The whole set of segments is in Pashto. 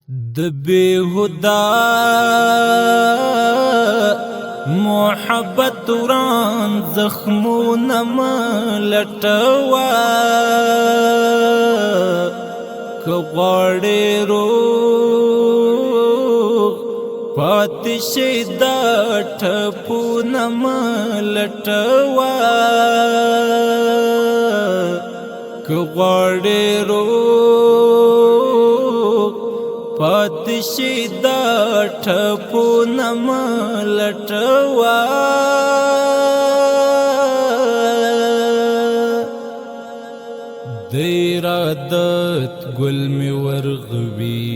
د بیهودا محبت وران زخمونه ملټوا که غواړې روغ پاتې شي دا ټپونه ملټوا که غواړې روغ پاتې شي دا ټپونه ملټوا د ارادت ګل مې ورغوي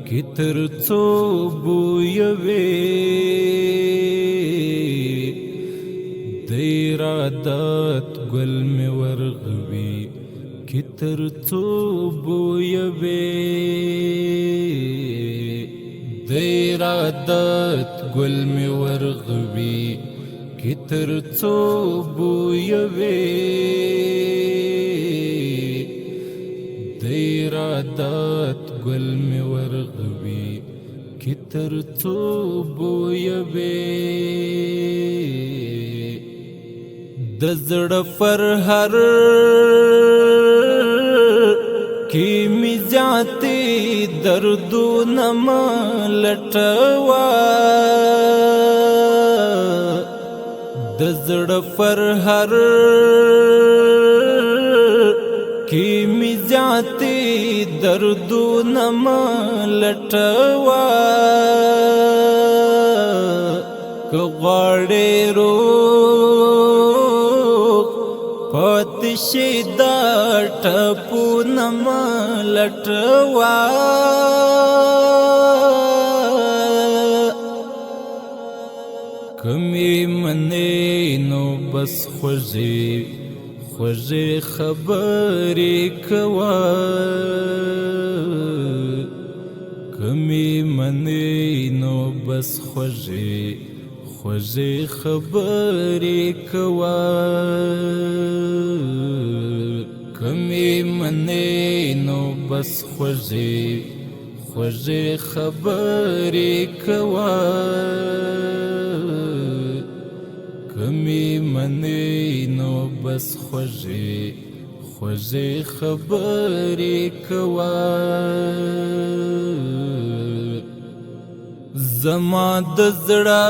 کې تر څو بویوي د ارادت ګل مې ورغوي کې تر څو بویوي د ارادت ګل مې ورغوي کې تر څو بویوي د ارادت ګل مې ورغوي کې تر څو بویوي د زړه پر هر کی می زیاتی دردونه ملټوا د زړه پر هر کی می زیاتی دردونه ملټوا که غواړې روغ پاتې شي دا ټپونه ملټوا که مې منې نو بس خوږې خوږې خبرې کوه که مې منې نو بس خوږې خوږې خبرې کوه که مې منې نو بس خوږې خوږې خبرې کوه که مې منې نو بس خوږې خوږې خبرې کوه زما د زړه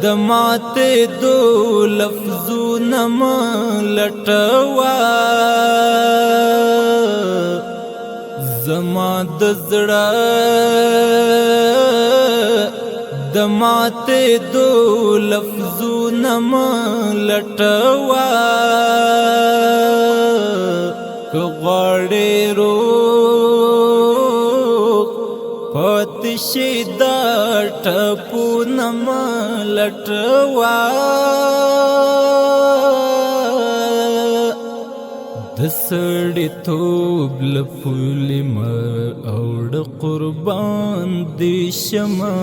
د ماتې دو لفظونه ملټوا زما د زړه د ماتې دو لفظونه ملټوا که غواړې روغ پاتې شي دا ټپونه ملټوا د سړیتوب له پولې مه اوړه قربان دې شمه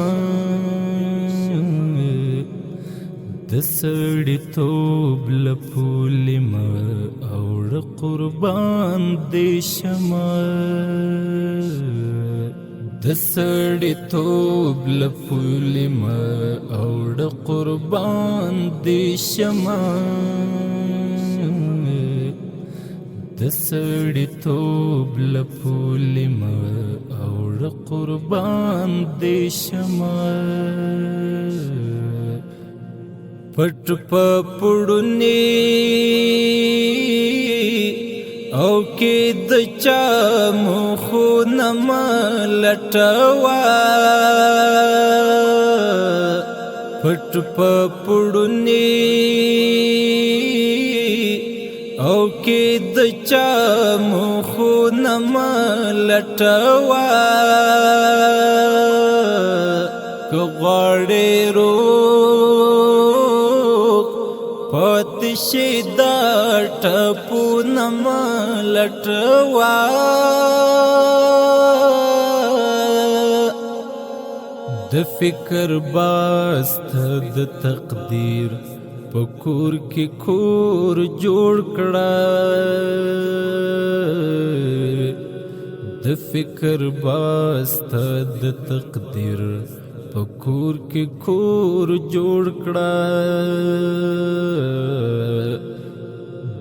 د سړیتوب له پولې مه اوړه قربان دې شمه د سړیتوب له پولې مه اوړه قربان دې شمه د سړیتوب له پولې مه اوړه قربان دې شمه پټ په پړونی او کې د چا مخونه ملټوا پټ په پړونی او کې د چا مخونه ملټوا که غواړې روغ پاتې شي دا ټپونه ملټوا د فکر باست د تقدیر پکور کی کور جوړ کړه د فکر باسته د تقدیر پکور کې کور جوړ کړه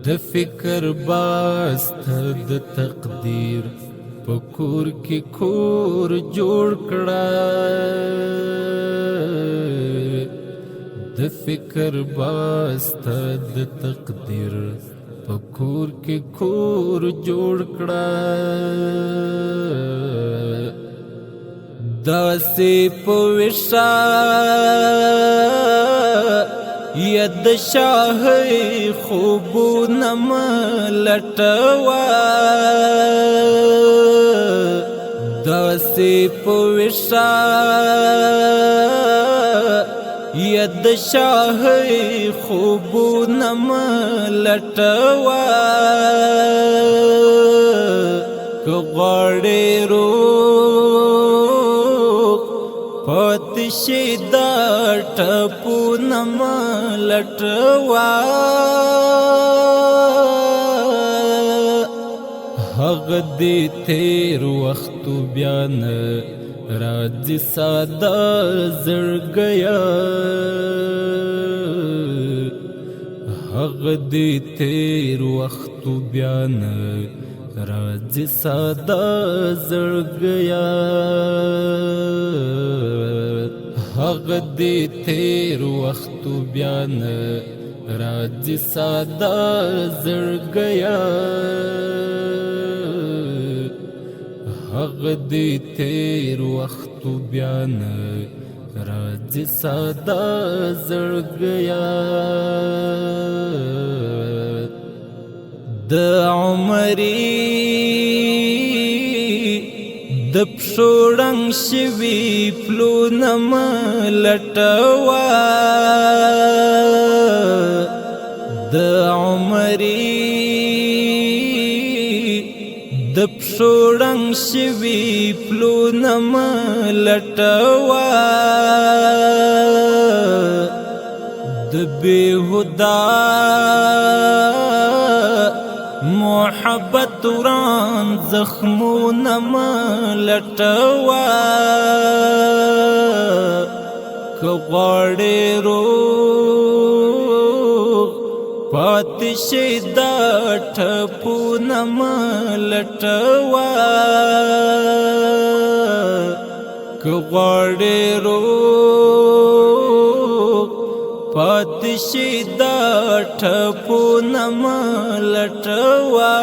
د فکر باسته د تقدیر پکور کې کور جوړ کړه د فکر باسته د تقدیر پکور کې کور جوړ کړه داسې پوښا ید شاه خوبونه ملټوا داسې پوښا ید شاه خوبونه ملټوا که غواړې روغ پاتې شي دا ټپونه ملټوا هغه دې تېر وختو بیا نه راځي ساده زړګیا هغه دې تېر وختو بیا نه راځي ساده زړګیا هغه دې تېر وختو بیا نه راځي ساده زړګیا هغه دې تېر وختو بیا نه راځي ساده زړګیا د عمرې د پښو ړنګ شوي پلونه ملټوا د عمرې د پښو ړنګ شوي پلونه ملټوا د بېهوده محبت وران زخمونه ملټوا که غواړې روغ پاتې شي دا ټپونه ملټوا که غواړې روغ پاتې شي دا ټپونه ملټوا